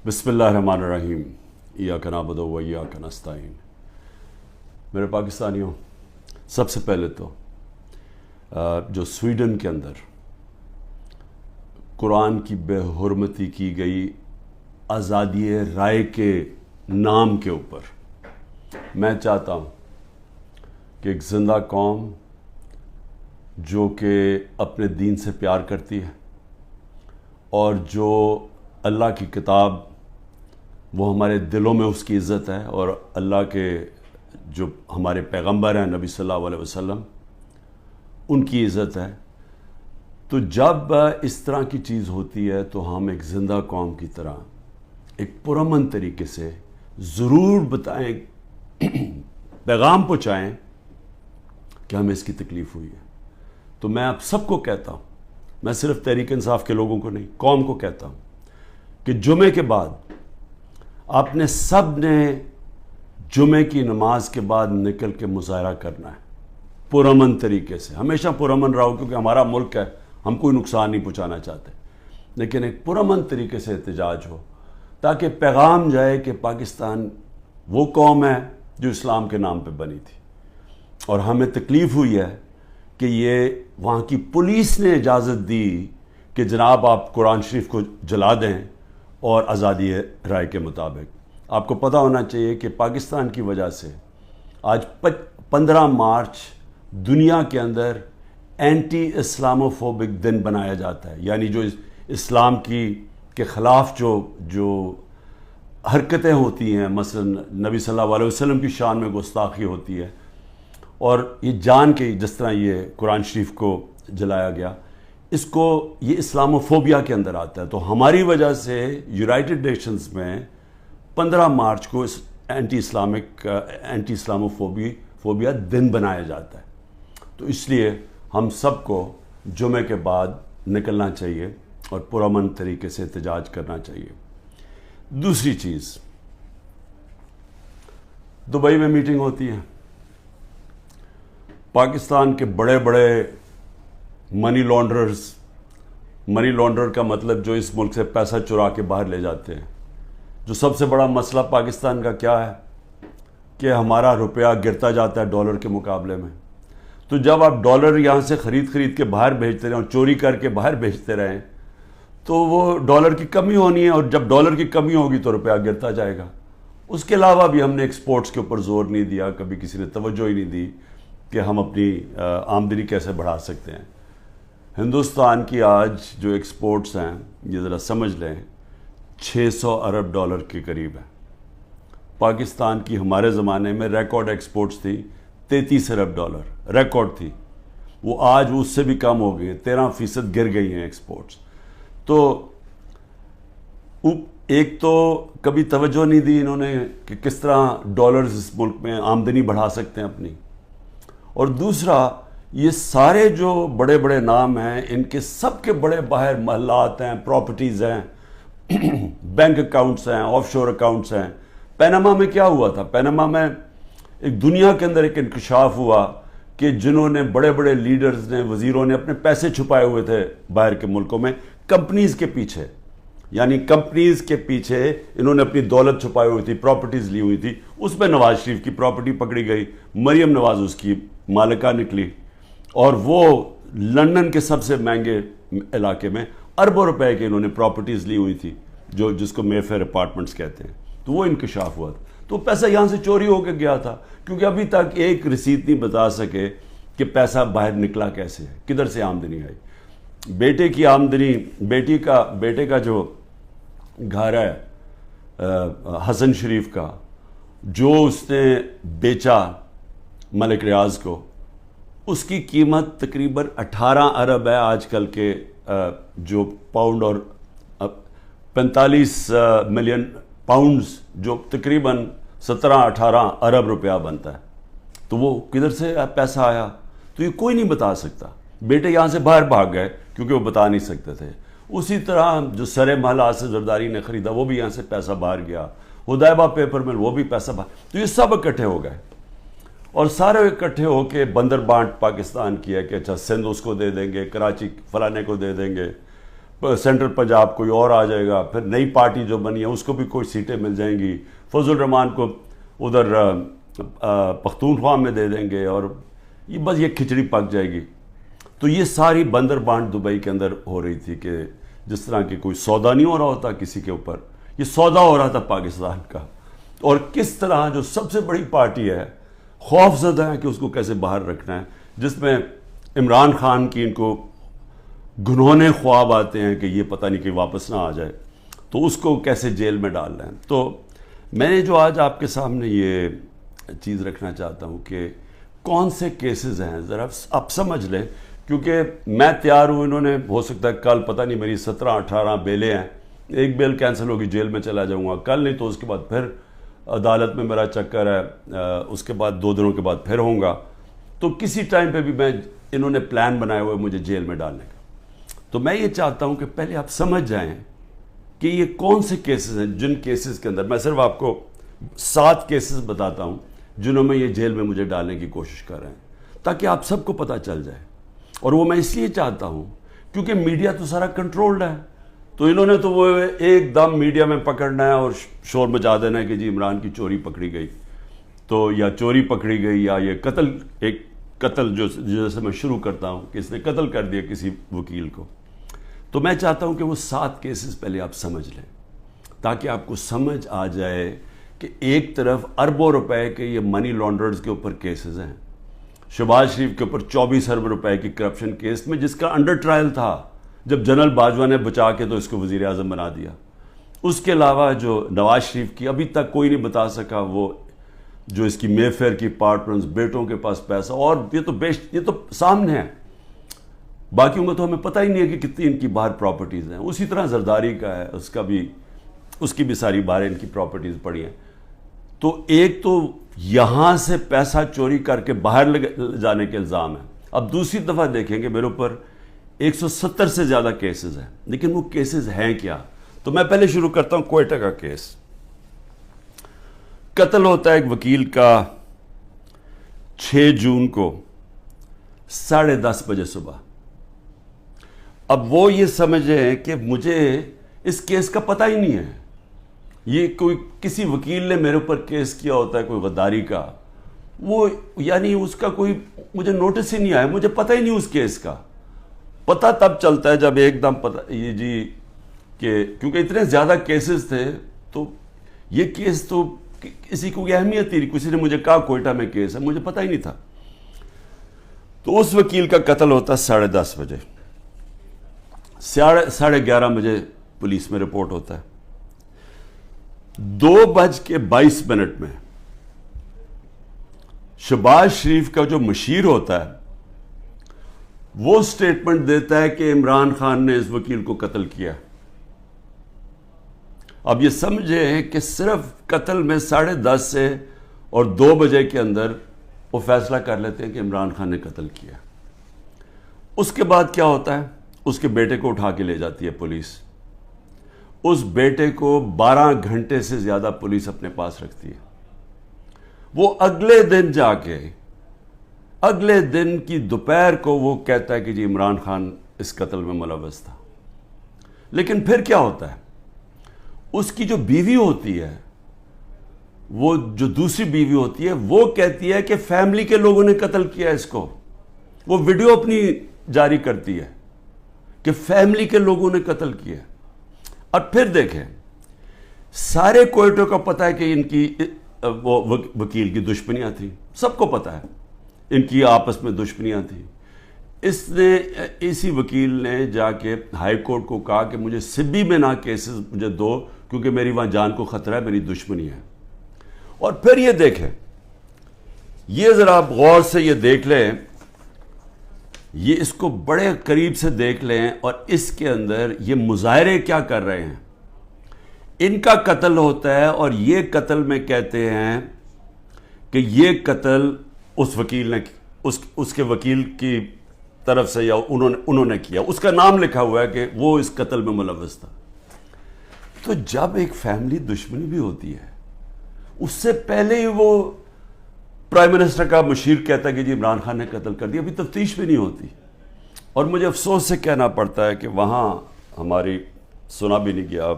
بسم اللہ الرحمن الرحیم ایاک نعبد و ایاک نستعین۔ میرے پاکستانیوں، سب سے پہلے تو جو سویڈن کے اندر قرآن کی بے حرمتی کی گئی آزادی رائے کے نام کے اوپر میں چاہتا ہوں کہ ایک زندہ قوم جو کہ اپنے دین سے پیار کرتی ہے اور جو اللہ کی کتاب وہ ہمارے دلوں میں اس کی عزت ہے، اور اللہ کے جو ہمارے پیغمبر ہیں نبی صلی اللہ علیہ وسلم ان کی عزت ہے، تو جب اس طرح کی چیز ہوتی ہے تو ہم ایک زندہ قوم کی طرح ایک پرامن طریقے سے ضرور بتائیں، پیغام پہنچائیں کہ ہمیں اس کی تکلیف ہوئی ہے۔ تو میں آپ سب کو کہتا ہوں، میں صرف تحریک انصاف کے لوگوں کو نہیں، قوم کو کہتا ہوں کہ جمعے کے بعد آپ نے سب نے جمعے کی نماز کے بعد نکل کے مظاہرہ کرنا ہے پرامن طریقے سے۔ ہمیشہ پرامن رہو، کیونکہ ہمارا ملک ہے، ہم کوئی نقصان نہیں پہنچانا چاہتے، لیکن ایک پرامن طریقے سے احتجاج ہو تاکہ پیغام جائے کہ پاکستان وہ قوم ہے جو اسلام کے نام پہ بنی تھی، اور ہمیں تکلیف ہوئی ہے کہ یہ وہاں کی پولیس نے اجازت دی کہ جناب آپ قرآن شریف کو جلا دیں، اور آزادی رائے کے مطابق آپ کو پتہ ہونا چاہیے کہ پاکستان کی وجہ سے آج 15 مارچ دنیا کے اندر اینٹی اسلاموفوبک دن بنایا جاتا ہے، یعنی جو اسلام کے خلاف جو حرکتیں ہوتی ہیں، مثلا نبی صلی اللہ علیہ وسلم کی شان میں گستاخی ہوتی ہے، اور یہ جان کے جس طرح یہ قرآن شریف کو جلایا گیا، اس کو یہ اسلاموفوبیا کے اندر آتا ہے۔ تو ہماری وجہ سے یونائٹڈ نیشنز میں 15 مارچ کو اینٹی اسلاموفوبیا دن بنایا جاتا ہے۔ تو اس لیے ہم سب کو جمعے کے بعد نکلنا چاہیے اور پرامن طریقے سے احتجاج کرنا چاہیے۔ دوسری چیز، دبئی میں میٹنگ ہوتی ہے، پاکستان کے بڑے بڑے منی لانڈرر کا مطلب جو اس ملک سے پیسہ چرا کے باہر لے جاتے ہیں۔ جو سب سے بڑا مسئلہ پاکستان کا کیا ہے کہ ہمارا روپیہ گرتا جاتا ہے ڈالر کے مقابلے میں۔ تو جب آپ ڈالر یہاں سے خرید کے باہر بھیجتے رہیں اور چوری کر کے باہر بھیجتے رہیں تو وہ ڈالر کی کمی ہونی ہے، اور جب ڈالر کی کمی ہوگی تو روپیہ گرتا جائے گا۔ اس کے علاوہ بھی ہم نے ایکسپورٹس کے اوپر زور نہیں دیا، کبھی کسی نے توجہ ہی نہیں دی کہ ہم اپنی آمدنی کیسے بڑھا سکتے ہیں۔ ہندوستان کی آج جو ایکسپورٹس ہیں یہ ذرا سمجھ لیں 600 ارب ڈالر کے قریب ہے۔ پاکستان کی ہمارے زمانے میں ریکارڈ ایکسپورٹس تھی 33 ارب ڈالر، ریکارڈ تھی، وہ آج اس سے بھی کم ہو گئی ہیں، 13% گر گئی ہیں ایکسپورٹس۔ تو ایک تو کبھی توجہ نہیں دی انہوں نے کہ کس طرح ڈالرز اس ملک میں آمدنی بڑھا سکتے ہیں اپنی، اور دوسرا یہ سارے جو بڑے بڑے نام ہیں ان کے سب کے بڑے باہر محلات ہیں، پراپرٹیز ہیں، بینک اکاؤنٹس ہیں، آف شور اکاؤنٹس ہیں۔ پیناما میں کیا ہوا تھا؟ پیناما میں ایک دنیا کے اندر ایک انکشاف ہوا کہ جنہوں نے بڑے بڑے لیڈرز نے، وزیروں نے اپنے پیسے چھپائے ہوئے تھے باہر کے ملکوں میں کمپنیز کے پیچھے، یعنی کمپنیز کے پیچھے انہوں نے اپنی دولت چھپائی ہوئی تھی، پراپرٹیز لی ہوئی تھی۔ اس میں نواز شریف کی پراپرٹی پکڑی گئی، مریم نواز اس کی مالکہ نکلی، اور وہ لندن کے سب سے مہنگے علاقے میں اربوں روپے کے انہوں نے پراپرٹیز لی ہوئی تھی، جس کو مے فیئر اپارٹمنٹس کہتے ہیں۔ تو وہ انکشاف ہوا تھا، تو پیسہ یہاں سے چوری ہو کے گیا تھا، کیونکہ ابھی تک ایک رسید نہیں بتا سکے کہ پیسہ باہر نکلا کیسے ہے، کدھر سے آمدنی آئی۔ بیٹے کی آمدنی، بیٹے کا جو گھر ہے حسن شریف کا، جو اس نے بیچا ملک ریاض کو، اس کی قیمت تقریباً 18 ارب ہے آج کل کے جو پاؤنڈ، اور 45 ملین پاؤنڈز جو تقریباً 17-18 ارب روپیہ بنتا ہے۔ تو وہ کدھر سے پیسہ آیا تو یہ کوئی نہیں بتا سکتا۔ بیٹے یہاں سے باہر بھاگ گئے کیونکہ وہ بتا نہیں سکتے تھے۔ اسی طرح جو سر محل آصف زرداری نے خریدا وہ بھی یہاں سے پیسہ باہر گیا، حدیبہ پیپر مل وہ بھی پیسہ باہر، تو یہ سب اکٹھے ہو گئے، اور سارے اکٹھے ہو کے بندر بانٹ پاکستان کی ہے کہ اچھا سندھ اس کو دے دیں گے، کراچی فلانے کو دے دیں گے، سینٹرل پنجاب کوئی اور آ جائے گا، پھر نئی پارٹی جو بنی ہے اس کو بھی کوئی سیٹیں مل جائیں گی، فضل الرحمان کو ادھر پختونخوا میں دے دیں گے، اور یہ بس یہ کھچڑی پک جائے گی. تو یہ ساری بندر بانٹ دبئی کے اندر ہو رہی تھی کہ جس طرح کہ کوئی سودا نہیں ہو رہا ہوتا کسی کے اوپر، یہ سودا ہو رہا تھا پاکستان کا. اور کس طرح جو سب سے بڑی پارٹی ہے خوف زدہ ہے کہ اس کو کیسے باہر رکھنا ہے، جس میں عمران خان کی ان کو گنہونے خواب آتے ہیں کہ یہ پتہ نہیں کہ واپس نہ آ جائے، تو اس کو کیسے جیل میں ڈال رہے ہیں. تو میں نے جو آج آپ کے سامنے یہ چیز رکھنا چاہتا ہوں کہ کون سے کیسز ہیں ذرا آپ سمجھ لیں، کیونکہ میں تیار ہوں، انہوں نے ہو سکتا ہے کل پتہ نہیں میری 17-18 بیلیں ہیں، ایک بیل کینسل ہوگی جیل میں چلا جاؤں گا، کل نہیں تو اس کے بعد پھر عدالت میں میرا چکر ہے، اس کے بعد 2 دنوں کے بعد پھر ہوں گا. تو کسی ٹائم پہ بھی انہوں نے پلان بنایا ہوئے مجھے جیل میں ڈالنے کا. تو میں یہ چاہتا ہوں کہ پہلے آپ سمجھ جائیں کہ یہ کون سے کیسز ہیں، جن کیسز کے اندر میں صرف آپ کو 7 کیسز بتاتا ہوں جنہوں میں یہ جیل میں مجھے ڈالنے کی کوشش کر رہے ہیں، تاکہ آپ سب کو پتہ چل جائے. اور وہ میں اس لیے چاہتا ہوں کیونکہ میڈیا تو سارا کنٹرولڈ ہے، تو انہوں نے تو وہ ایک دم میڈیا میں پکڑنا ہے اور شور مچا دینا ہے کہ جی عمران کی چوری پکڑی گئی، تو یا چوری پکڑی گئی یا یہ قتل جو جیسے میں شروع کرتا ہوں کہ اس نے قتل کر دیا کسی وکیل کو. تو میں چاہتا ہوں کہ وہ 7 کیسز پہلے آپ سمجھ لیں تاکہ آپ کو سمجھ آ جائے کہ ایک طرف اربوں روپے کے یہ منی لانڈررز کے اوپر کیسز ہیں، شہباز شریف کے اوپر 24 ارب روپے کی کرپشن کیس میں جس کا انڈر ٹرائل تھا جب جنرل باجوہ نے بچا کے تو اس کو وزیر اعظم بنا دیا. اس کے علاوہ جو نواز شریف کی ابھی تک کوئی نہیں بتا سکا، وہ جو اس کی مے فیئر کی پارٹنرز، بیٹوں کے پاس پیسہ، اور یہ تو سامنے ہے، باقیوں کا تو ہمیں پتہ ہی نہیں ہے کہ کتنی ان کی باہر پراپرٹیز ہیں. اسی طرح زرداری کا ہے، اس کی بھی ساری باہر ان کی پراپرٹیز پڑی ہیں. تو ایک تو یہاں سے پیسہ چوری کر کے باہر لے جانے کے الزام ہیں. اب دوسری دفعہ دیکھیں گے میرے اوپر 170 سے زیادہ کیسز ہیں، لیکن وہ کیسز ہیں کیا؟ تو میں پہلے شروع کرتا ہوں کوئٹہ کا کیس. قتل ہوتا ہے ایک وکیل کا 6 جون کو 10:30 بجے صبح. اب وہ یہ سمجھیں کہ مجھے اس کیس کا پتہ ہی نہیں ہے، یہ کوئی کسی وکیل نے میرے اوپر کیس کیا ہوتا ہے کوئی غداری کا، وہ یعنی اس کا کوئی مجھے نوٹس ہی نہیں آیا، مجھے پتہ ہی نہیں اس کیس کا. پتہ تب چلتا ہے جب ایک دم پتہ یہ جی کہ کیونکہ اتنے زیادہ کیسز تھے تو یہ کیس تو کسی کو اہمیت ہی نہیں، کسی نے مجھے کہا کوئٹہ میں کیس ہے، مجھے پتہ ہی نہیں تھا. تو اس وکیل کا قتل ہوتا ہے 10:30 بجے، 11:30 بجے پولیس میں رپورٹ ہوتا ہے. 2:22 میں شہباز شریف کا جو مشیر ہوتا ہے وہ سٹیٹمنٹ دیتا ہے کہ عمران خان نے اس وکیل کو قتل کیا. اب یہ سمجھیں کہ صرف قتل میں 10:30 سے اور 2 بجے کے اندر وہ فیصلہ کر لیتے ہیں کہ عمران خان نے قتل کیا. اس کے بعد کیا ہوتا ہے؟ اس کے بیٹے کو اٹھا کے لے جاتی ہے پولیس. اس بیٹے کو 12 گھنٹے سے زیادہ پولیس اپنے پاس رکھتی ہے. وہ اگلے دن جا کے اگلے دن کی دوپہر کو وہ کہتا ہے کہ جی عمران خان اس قتل میں ملوث تھا. لیکن پھر کیا ہوتا ہے؟ اس کی جو بیوی ہوتی ہے، وہ جو دوسری بیوی ہوتی ہے، وہ کہتی ہے کہ فیملی کے لوگوں نے قتل کیا اس کو. وہ ویڈیو اپنی جاری کرتی ہے کہ فیملی کے لوگوں نے قتل کیا. اور پھر دیکھیں سارے کوئٹوں کا پتہ ہے کہ ان کی وہ وکیل کی دشمنیاں تھیں، سب کو پتہ ہے ان کی آپس میں دشمنیاں تھیں. اسی وکیل نے جا کے ہائی کورٹ کو کہا کہ مجھے سبی میں نہ کیسز مجھے دو کیونکہ میری وہاں جان کو خطرہ ہے، میری دشمنی ہے. اور پھر یہ دیکھیں، یہ ذرا آپ غور سے یہ دیکھ لیں، یہ اس کو بڑے قریب سے دیکھ لیں اور اس کے اندر یہ مظاہرے کیا کر رہے ہیں. ان کا قتل ہوتا ہے اور یہ قتل میں کہتے ہیں کہ یہ قتل اس وکیل نے اس کے وکیل کی طرف سے یا انہوں نے کیا. اس کا نام لکھا ہوا ہے کہ وہ اس قتل میں ملوث تھا. تو جب ایک فیملی دشمنی بھی ہوتی ہے، اس سے پہلے ہی وہ پرائم منسٹر کا مشیر کہتا ہے کہ جی عمران خان نے قتل کر دیا، ابھی تفتیش بھی نہیں ہوتی. اور مجھے افسوس سے کہنا پڑتا ہے کہ وہاں ہماری سنا بھی نہیں گیا.